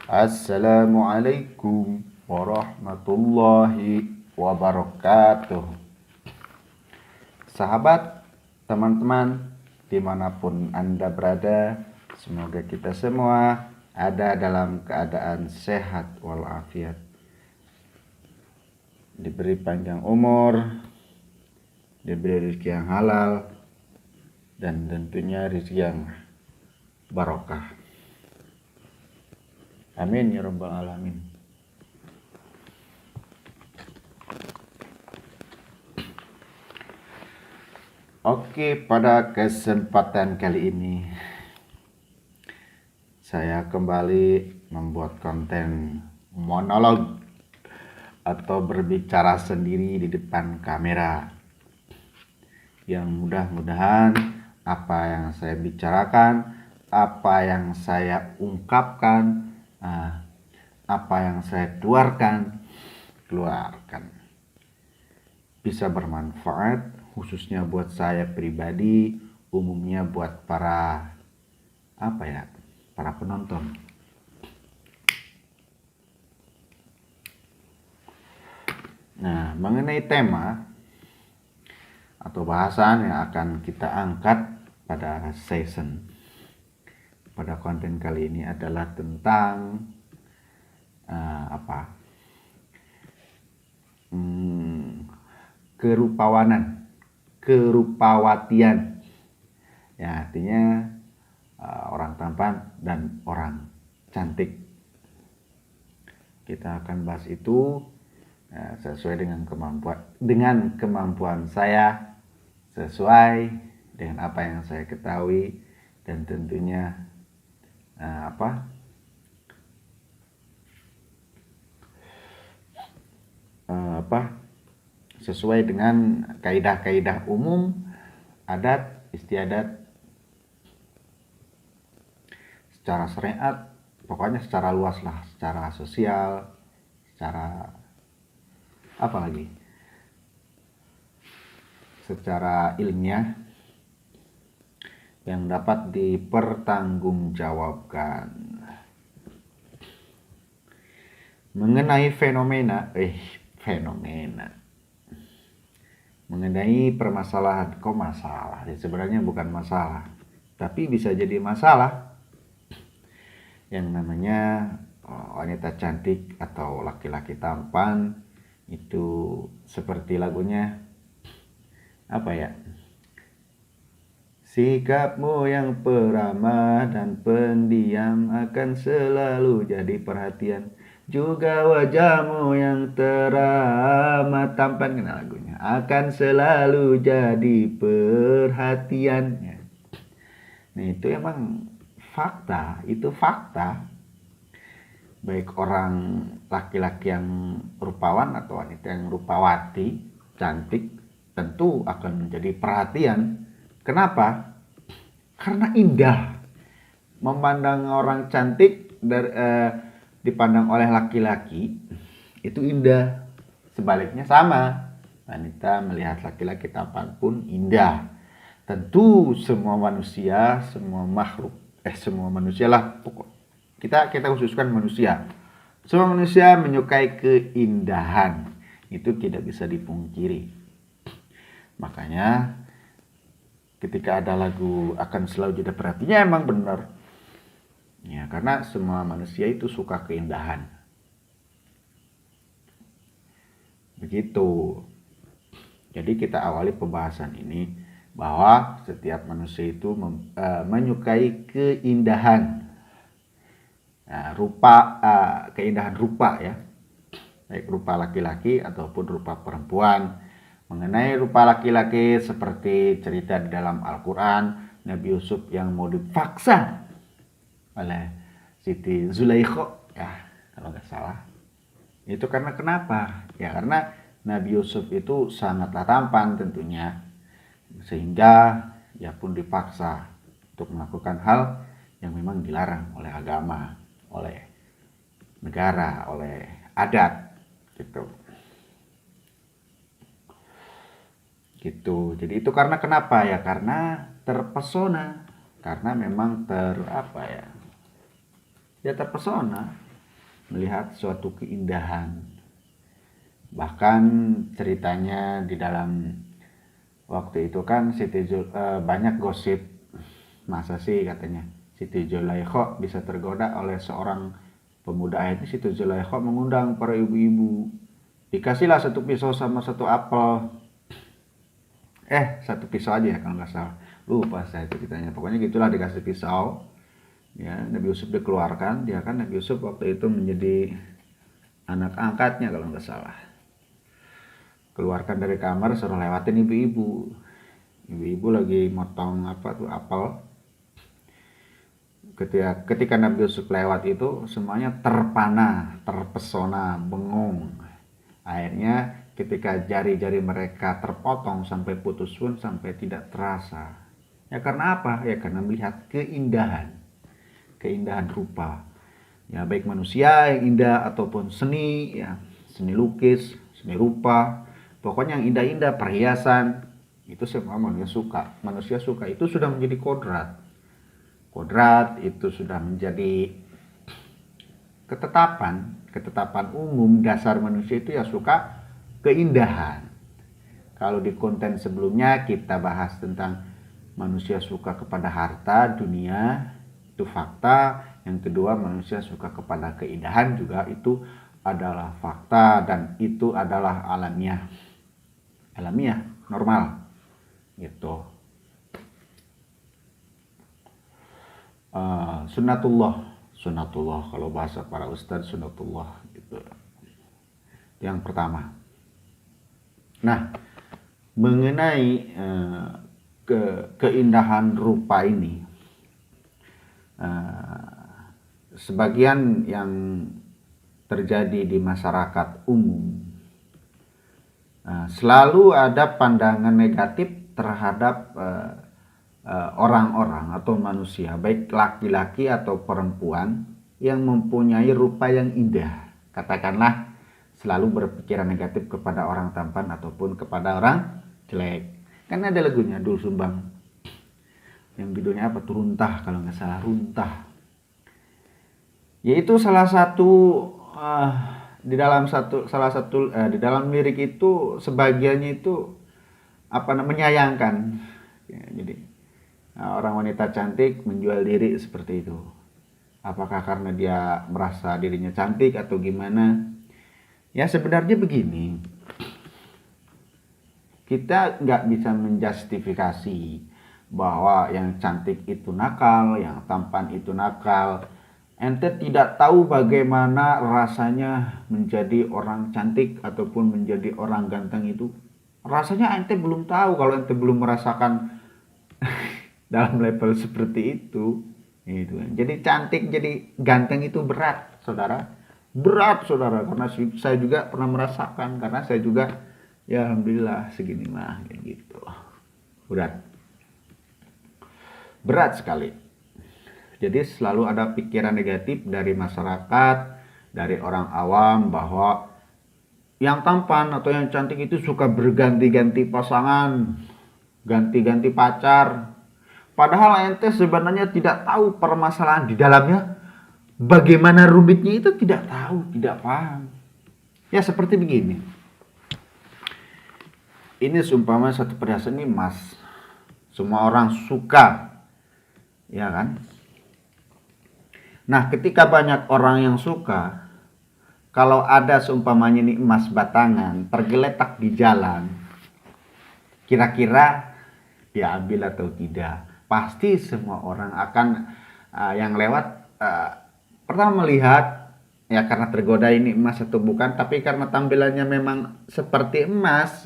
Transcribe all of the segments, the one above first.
Assalamualaikum warahmatullahi wabarakatuh. Sahabat, teman-teman, dimanapun Anda berada, semoga kita semua ada dalam keadaan sehat walafiat, diberi panjang umur, diberi rezeki yang halal, dan tentunya rezeki yang barokah. Amin ya rabbal alamin. Oke, pada kesempatan kali ini saya kembali membuat konten monolog atau berbicara sendiri di depan kamera, yang mudah-mudahan apa yang saya bicarakan, apa yang saya ungkapkan, apa yang saya keluarkan bisa bermanfaat, khususnya buat saya pribadi, umumnya buat para penonton. Nah, mengenai tema atau bahasan yang akan kita angkat pada konten kali ini adalah tentang kerupawatian. Ya, artinya orang tampan dan orang cantik. Kita akan bahas itu sesuai dengan kemampuan saya, sesuai dengan apa yang saya ketahui, dan tentunya sesuai dengan kaidah-kaidah umum, adat istiadat, secara syariat, pokoknya secara luas lah, secara sosial, secara secara ilmiah yang dapat dipertanggungjawabkan. Mengenai fenomena mengenai permasalahan, sebenarnya bukan masalah, tapi bisa jadi masalah, yang namanya wanita cantik atau laki-laki tampan. Itu seperti lagunya sikapmu yang peramah dan pendiam akan selalu jadi perhatian, juga wajahmu yang teramat tampan, kenal lagunya, akan selalu jadi perhatian. Nah, itu emang fakta, baik orang laki-laki yang rupawan atau wanita yang rupawati, cantik, tentu akan menjadi perhatian. Kenapa? Karena indah. Memandang orang cantik dipandang oleh laki-laki itu indah. Sebaliknya sama, wanita melihat laki-laki tampan pun indah. Tentu semua manusia, semua manusia lah, pokok kita khususkan manusia. Semua manusia menyukai keindahan, itu tidak bisa dipungkiri. Makanya ketika ada lagu akan selalu jadi perhatiannya, emang benar. Ya, karena semua manusia itu suka keindahan. Begitu. Jadi kita awali pembahasan ini bahwa setiap manusia itu menyukai keindahan. Keindahan rupa ya, baik rupa laki-laki ataupun rupa perempuan. Mengenai rupa laki-laki, seperti cerita di dalam Al-Quran, Nabi Yusuf yang mau dipaksa oleh Siti Zulaikha, ya kalau nggak salah. Itu karena kenapa? Ya karena Nabi Yusuf itu sangatlah tampan tentunya, sehingga dia pun dipaksa untuk melakukan hal yang memang dilarang oleh agama, oleh negara, oleh adat, gitu. Jadi itu karena kenapa ya? Karena terpesona, karena memang terpesona. melihat suatu keindahan. Bahkan ceritanya di dalam waktu itu kan banyak gosip, masa sih katanya Siti Zulaikha bisa tergoda oleh seorang pemuda. Akhirnya Siti Zulaikha mengundang para ibu-ibu, dikasihlah satu pisau sama satu apel. Satu pisau aja ya kalau nggak salah, lupa saya ceritanya, pokoknya gitulah, dikasih pisau. Ya, Nabi Yusuf dikeluarkan, dia kan Nabi Yusuf waktu itu menjadi anak angkatnya kalau nggak salah. Keluarkan dari kamar, suruh lewatin ibu-ibu. Ibu-ibu lagi motong apel. Ketika Nabi Yusuf lewat itu semuanya terpana, terpesona, bengong. Akhirnya ketika jari-jari mereka terpotong sampai putus pun sampai tidak terasa. Ya karena apa? Ya karena melihat keindahan rupa. Ya baik manusia yang indah ataupun seni, ya seni lukis, seni rupa. Pokoknya yang indah-indah, perhiasan, itu semua manusia suka. Itu sudah menjadi kodrat itu sudah menjadi ketetapan umum. Dasar manusia itu ya suka keindahan. Kalau di konten sebelumnya kita bahas tentang manusia suka kepada harta dunia, itu fakta. Yang kedua, manusia suka kepada keindahan juga, itu adalah fakta, dan itu adalah alamiah, normal gitu. Sunnatullah kalau bahasa para ustadz, sunnatullah gitu. Yang pertama. Nah, mengenai keindahan rupa ini, sebagian yang terjadi di masyarakat umum, selalu ada pandangan negatif terhadap orang-orang atau manusia, baik laki-laki atau perempuan yang mempunyai rupa yang indah. Katakanlah selalu berpikiran negatif kepada orang tampan ataupun kepada orang jelek. Kan ada lagunya Doel Sumbang yang judulnya apa, Runtah kalau nggak salah, Runtah. Yaitu salah satu di dalam lirik itu sebagiannya itu menyayangkan. Ya, jadi orang wanita cantik menjual diri seperti itu. Apakah karena dia merasa dirinya cantik atau gimana? Ya sebenarnya begini, kita nggak bisa menjustifikasi bahwa yang cantik itu nakal, yang tampan itu nakal. Ente tidak tahu bagaimana rasanya menjadi orang cantik ataupun menjadi orang ganteng itu. Rasanya ente belum tahu kalau ente belum merasakan dalam level seperti itu. Gitu. Jadi cantik, jadi ganteng itu berat, saudara. Berat, saudara. Karena saya juga pernah merasakan. Karena saya juga, ya alhamdulillah segini mah, gitu. Berat sekali. Jadi selalu ada pikiran negatif dari masyarakat, dari orang awam, bahwa yang tampan atau yang cantik itu suka berganti-ganti pasangan, ganti-ganti pacar. Padahal ente sebenarnya tidak tahu permasalahan di dalamnya, bagaimana rumitnya itu tidak tahu, tidak paham. Ya seperti begini. Ini seumpama satu perhiasan ini emas, semua orang suka, ya kan? Nah, ketika banyak orang yang suka, kalau ada seumpamanya ini emas batangan tergeletak di jalan, kira-kira diambil atau tidak? Pasti semua orang akan yang lewat pertama melihat, ya karena tergoda ini emas atau bukan, tapi karena tampilannya memang seperti emas,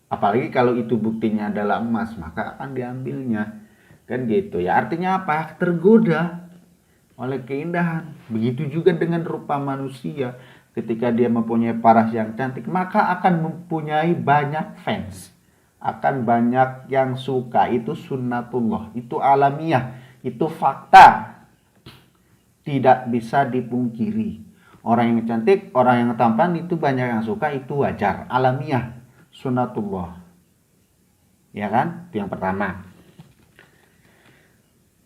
apalagi kalau itu buktinya adalah emas, maka akan diambilnya, kan gitu ya. Artinya apa? Tergoda oleh keindahan. Begitu juga dengan rupa manusia. Ketika dia mempunyai paras yang cantik, maka akan mempunyai banyak fans, akan banyak yang suka. Itu sunnatullah, itu alamiah, itu fakta, tidak bisa dipungkiri. Orang yang cantik, orang yang tampan itu banyak yang suka, itu wajar, alamiah, sunnatullah, ya kan? Itu yang pertama.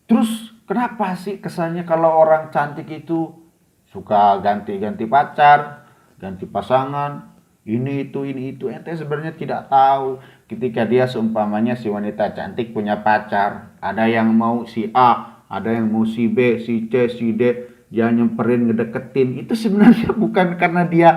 Terus kenapa sih kesannya kalau orang cantik itu suka ganti-ganti pacar, ganti pasangan, ini itu. Ente sebenarnya tidak tahu ketika dia seumpamanya si wanita cantik punya pacar, ada yang mau si A, ada yang mau si B, si C, si D, dia nyemperin, ngedeketin, itu sebenarnya bukan karena dia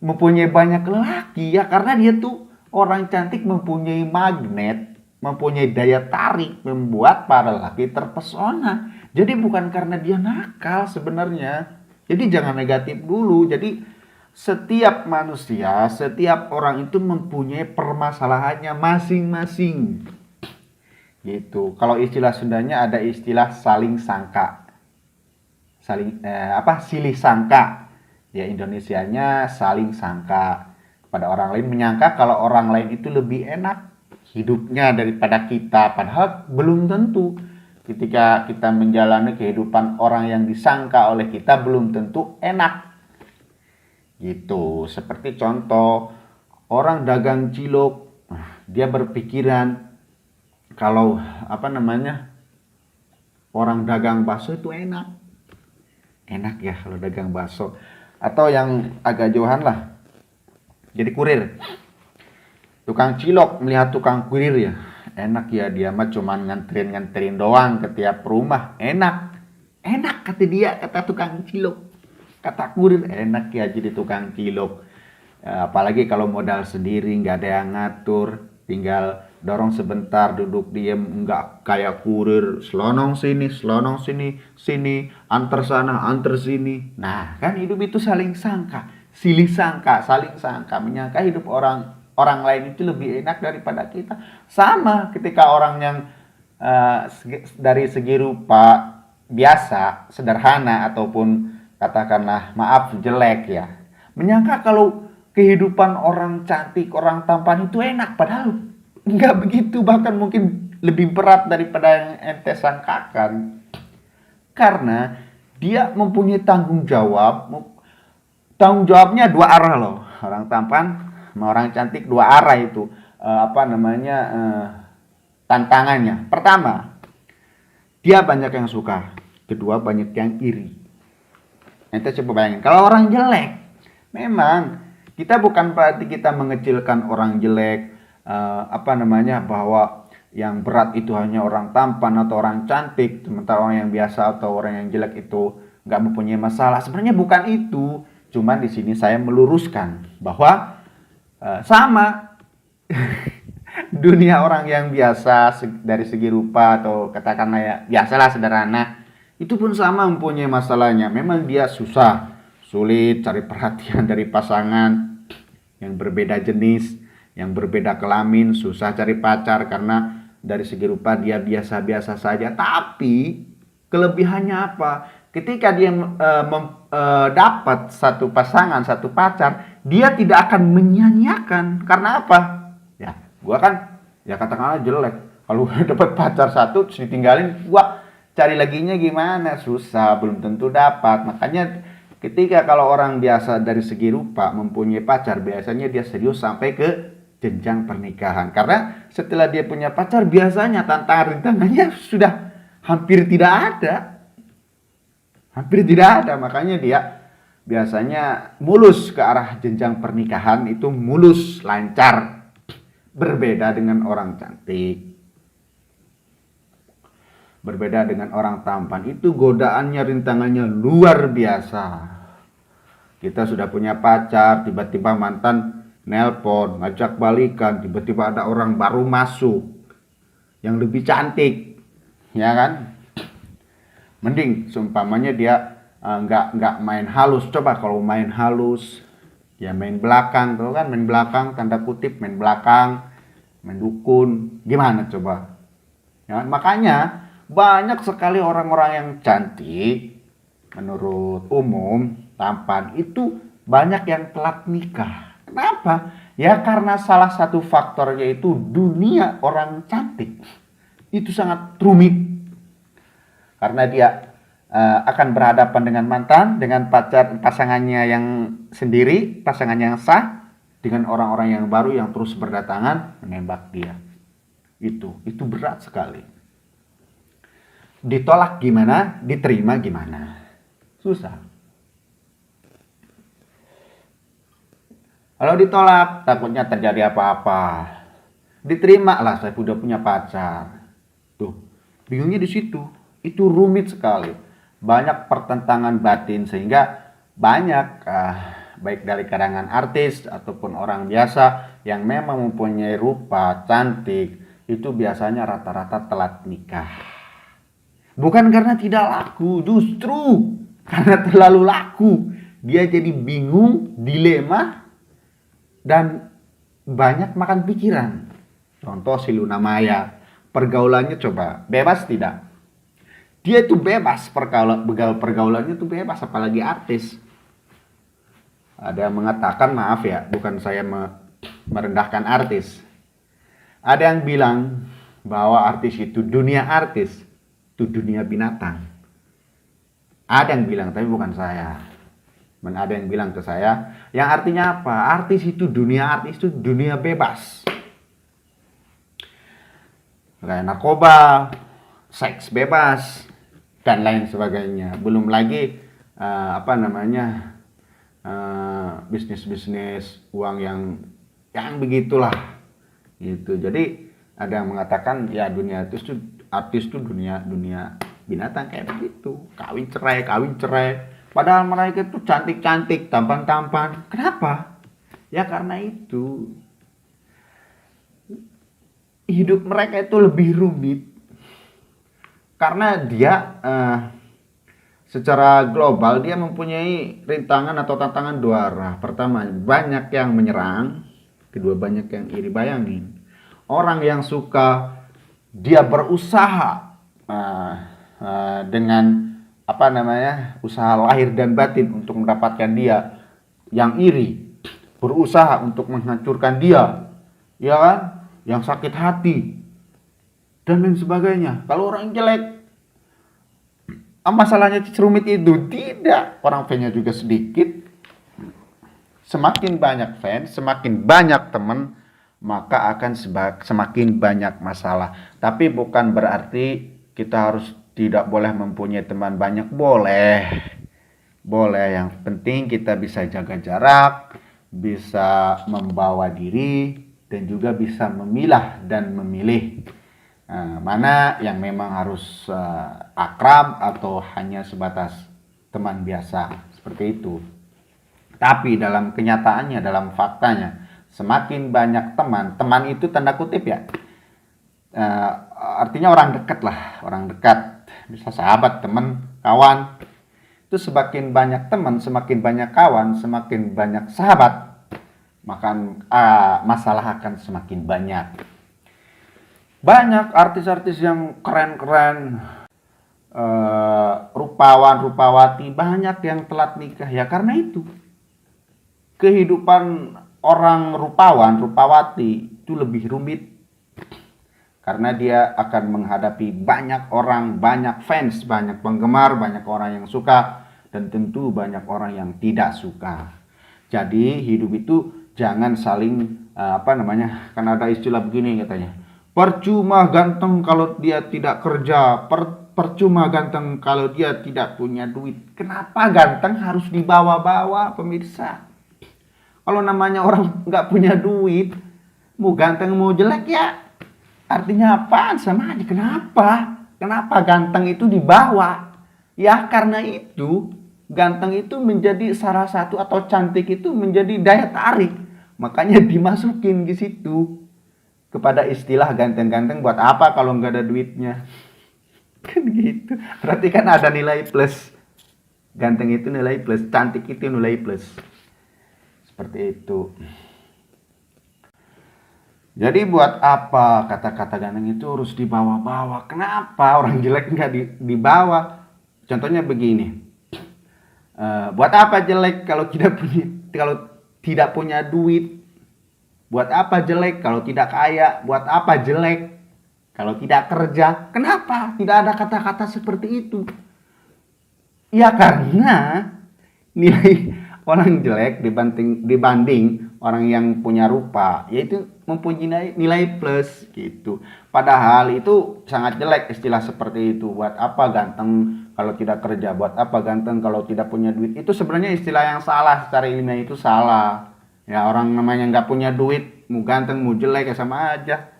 mempunyai banyak lelaki ya, karena dia tuh orang cantik mempunyai magnet, mempunyai daya tarik, membuat para lelaki terpesona. Jadi bukan karena dia nakal sebenarnya. Jadi jangan negatif dulu. Jadi setiap manusia, setiap orang itu mempunyai permasalahannya masing-masing. Gitu. Kalau istilah Sundanya ada istilah saling sangka. Silih sangka. Ya Indonesianya saling sangka. Pada orang lain menyangka kalau orang lain itu lebih enak hidupnya daripada kita, padahal belum tentu. Ketika kita menjalani kehidupan orang yang disangka oleh kita belum tentu enak. Gitu. Seperti contoh orang dagang cilok, dia berpikiran kalau orang dagang bakso itu enak. Enak ya kalau dagang bakso. Atau yang agak jauhan lah, jadi kurir. Tukang cilok melihat tukang kurir ya, enak ya, dia mah cuman nganterin doang ke tiap rumah. Enak kata dia, kata tukang cilok. Kata kurir, enak ya jadi tukang cilok. Apalagi kalau modal sendiri, nggak ada yang ngatur, tinggal dorong sebentar, duduk diem, nggak kayak kurir, selonong sini, antar sana, antar sini. Nah, kan hidup itu saling sangka, silih sangka, saling sangka, menyangka hidup orang lain itu lebih enak daripada kita. Sama ketika orang yang dari segi rupa biasa, sederhana, ataupun katakanlah maaf jelek ya, menyangka kalau kehidupan orang cantik, orang tampan itu enak, padahal nggak begitu, bahkan mungkin lebih berat daripada yang ente sangkakan. Karena dia mempunyai tanggung jawab. Tanggung jawabnya dua arah loh. Orang tampan sama orang cantik dua arah itu. Tantangannya. Pertama, dia banyak yang suka. Kedua, banyak yang iri. Ente coba bayangin, kalau orang jelek, memang kita bukan berarti kita mengecilkan orang jelek, bahwa yang berat itu hanya orang tampan atau orang cantik, sementara orang yang biasa atau orang yang jelek itu nggak mempunyai masalah. Sebenarnya bukan itu. Cuman di sini saya meluruskan bahwa sama dunia orang yang biasa dari segi rupa atau katakanlah ya biasalah sederhana, itu pun sama mempunyai masalahnya. Memang dia sulit cari perhatian dari pasangan yang berbeda jenis, yang berbeda kelamin, susah cari pacar karena dari segi rupa dia biasa-biasa saja. Tapi kelebihannya apa? Ketika dia dapat satu pasangan, satu pacar, dia tidak akan menyia-nyiakan. Karena apa? Ya, gua kan ya katakanlah jelek. Kalau dapat pacar satu terus ditinggalin, gua cari laginya gimana? Susah, belum tentu dapat. Makanya ketika kalau orang biasa dari segi rupa mempunyai pacar, biasanya dia serius sampai ke jenjang pernikahan. Karena setelah dia punya pacar, biasanya tantangan-rintangannya sudah hampir tidak ada. Makanya dia biasanya mulus ke arah jenjang pernikahan, itu mulus, lancar. Berbeda dengan orang cantik. Berbeda dengan orang tampan, itu godaannya, rintangannya luar biasa. Kita sudah punya pacar, tiba-tiba mantan nelpon, ngajak balikan, tiba-tiba ada orang baru masuk yang lebih cantik, ya kan? Mending seumpamanya dia nggak main halus. Coba kalau main halus, ya main belakang, tuh kan, main belakang tanda kutip, main belakang, main dukun, gimana coba? Ya, makanya banyak sekali orang-orang yang cantik menurut umum, tampan, itu banyak yang telat nikah. Kenapa? Ya karena salah satu faktornya itu dunia orang cantik itu sangat rumit. Karena dia akan berhadapan dengan mantan, dengan pasangannya yang sendiri, pasangannya yang sah, dengan orang-orang yang baru yang terus berdatangan menembak dia. Itu berat sekali. Ditolak gimana, diterima gimana, susah. Kalau ditolak, takutnya terjadi apa-apa. Diterima lah, saya udah punya pacar. Tuh, bingungnya di situ. Itu rumit sekali. Banyak pertentangan batin sehingga banyak baik dari kalangan artis ataupun orang biasa yang memang mempunyai rupa cantik itu biasanya rata-rata telat nikah. Bukan karena tidak laku, justru karena terlalu laku. Dia jadi bingung, dilema, dan banyak makan pikiran. Contoh si Luna Maya, pergaulannya coba bebas tidak? Dia itu bebas, pergaulannya itu bebas, apalagi artis. Ada yang mengatakan, maaf ya, bukan saya merendahkan artis. Ada yang bilang bahwa artis itu dunia binatang. Ada yang bilang, tapi bukan saya. Ada yang bilang ke saya, yang artinya apa? Artis itu dunia bebas. Kayak narkoba, seks bebas, dan lain sebagainya. Belum lagi bisnis-bisnis uang yang begitulah. Gitu. Jadi ada yang mengatakan ya dunia artis itu dunia binatang kayak begitu. Kawin cerai. Padahal mereka itu cantik-cantik, tampan-tampan. Kenapa? Ya karena itu hidup mereka itu lebih rumit. Karena dia secara global dia mempunyai rintangan atau tantangan dua arah. Pertama, banyak yang menyerang. Kedua, banyak yang iri. Bayangin, orang yang suka dia berusaha dengan usaha lahir dan batin untuk mendapatkan dia, yang iri berusaha untuk menghancurkan dia, ya kan, yang sakit hati dan lain sebagainya. Kalau orang jelek, masalahnya serumit itu tidak. Orang fansnya juga sedikit. Semakin banyak fans, semakin banyak teman, maka akan semakin banyak masalah. Tapi bukan berarti kita harus tidak boleh mempunyai teman banyak. Boleh, yang penting kita bisa jaga jarak, bisa membawa diri, dan juga bisa memilah dan memilih mana yang memang harus akrab atau hanya sebatas teman biasa, seperti itu. Tapi dalam kenyataannya, dalam faktanya, semakin banyak teman itu tanda kutip ya, artinya orang dekat, bisa sahabat, teman, kawan. Itu semakin banyak teman, semakin banyak kawan, semakin banyak sahabat, maka masalah akan semakin banyak. Banyak artis-artis yang keren-keren, rupawan-rupawati, banyak yang telat nikah ya karena itu. Kehidupan orang rupawan, rupawati itu lebih rumit karena dia akan menghadapi banyak orang, banyak fans, banyak penggemar, banyak orang yang suka, dan tentu banyak orang yang tidak suka. Jadi hidup itu jangan saling kan ada istilah begini katanya, percuma ganteng kalau dia tidak kerja, percuma ganteng kalau dia tidak punya duit. Kenapa ganteng harus dibawa-bawa, pemirsa? Kalau namanya orang nggak punya duit, mau ganteng mau jelek ya artinya apaan? Sama aja. Kenapa ganteng itu dibawa? Ya karena itu ganteng itu menjadi salah satu, atau cantik itu menjadi daya tarik. Makanya dimasukin di situ kepada istilah ganteng-ganteng. Buat apa kalau nggak ada duitnya? Kan gitu. Berarti kan ada nilai plus. Ganteng itu nilai plus, cantik itu nilai plus. Seperti itu. Jadi buat apa kata-kata ganteng itu harus dibawa-bawa? Kenapa orang jelek nggak dibawa? Contohnya begini. Buat apa jelek kalau tidak punya duit? Buat apa jelek kalau tidak kaya? Buat apa jelek kalau tidak kerja? Kenapa tidak ada kata-kata seperti itu? Ya karena nilai orang jelek dibanding orang yang punya rupa, yaitu mempunyai nilai plus gitu. Padahal itu sangat jelek istilah seperti itu. Buat apa ganteng kalau tidak kerja? Buat apa ganteng kalau tidak punya duit? Itu sebenarnya istilah yang salah, secara ilmiah itu salah. Ya orang namanya nggak punya duit, mau ganteng mau jelek ya sama aja.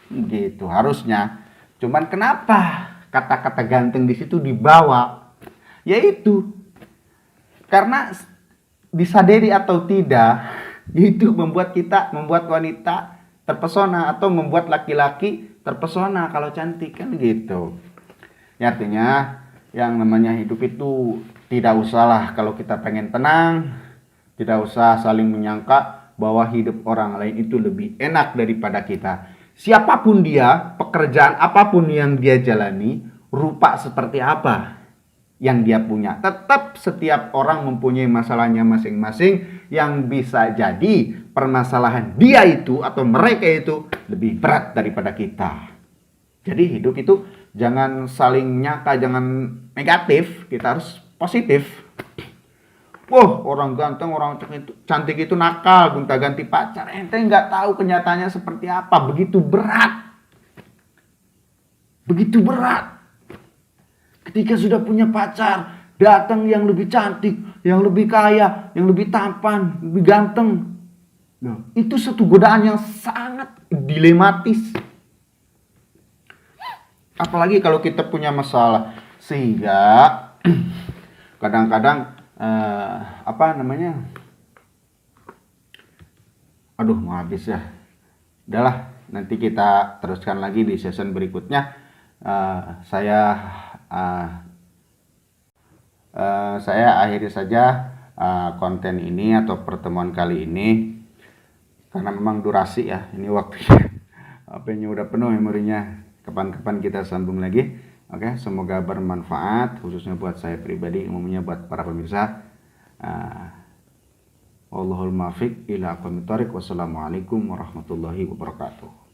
Gitu harusnya. Cuman kenapa kata-kata ganteng di situ dibawa? Yaitu karena disadari atau tidak, itu membuat wanita terpesona atau membuat laki-laki terpesona kalau cantik kan gitu. Ya, artinya yang namanya hidup itu tidak usahlah kalau kita pengen tenang, tidak usah saling menyangka bahwa hidup orang lain itu lebih enak daripada kita. Siapapun dia, pekerjaan apapun yang dia jalani, rupa seperti apa yang dia punya. Tetap setiap orang mempunyai masalahnya masing-masing yang bisa jadi permasalahan dia itu atau mereka itu lebih berat daripada kita. Jadi hidup itu jangan saling nyangka, jangan negatif, kita harus positif. Wah, orang ganteng, orang cantik itu nakal, gonta-ganti pacar. Ente nggak tahu kenyataannya seperti apa. Begitu berat. Begitu berat. Ketika sudah punya pacar, datang yang lebih cantik, yang lebih kaya, yang lebih tampan, lebih ganteng. Nah, itu satu godaan yang sangat dilematis. Apalagi kalau kita punya masalah. Sehingga kadang-kadang aduh mau habis ya. Udahlah, nanti kita teruskan lagi di season berikutnya. Saya akhiri saja konten ini atau pertemuan kali ini karena memang durasi ya, ini waktunya HP-nya udah penuh memorinya. Kapan-kapan kita sambung lagi. Oke, semoga bermanfaat khususnya buat saya pribadi, umumnya buat para pemirsa. Wallahul muwaffiq ila aqwamit thoriq. Wassalamualaikum warahmatullahi wabarakatuh.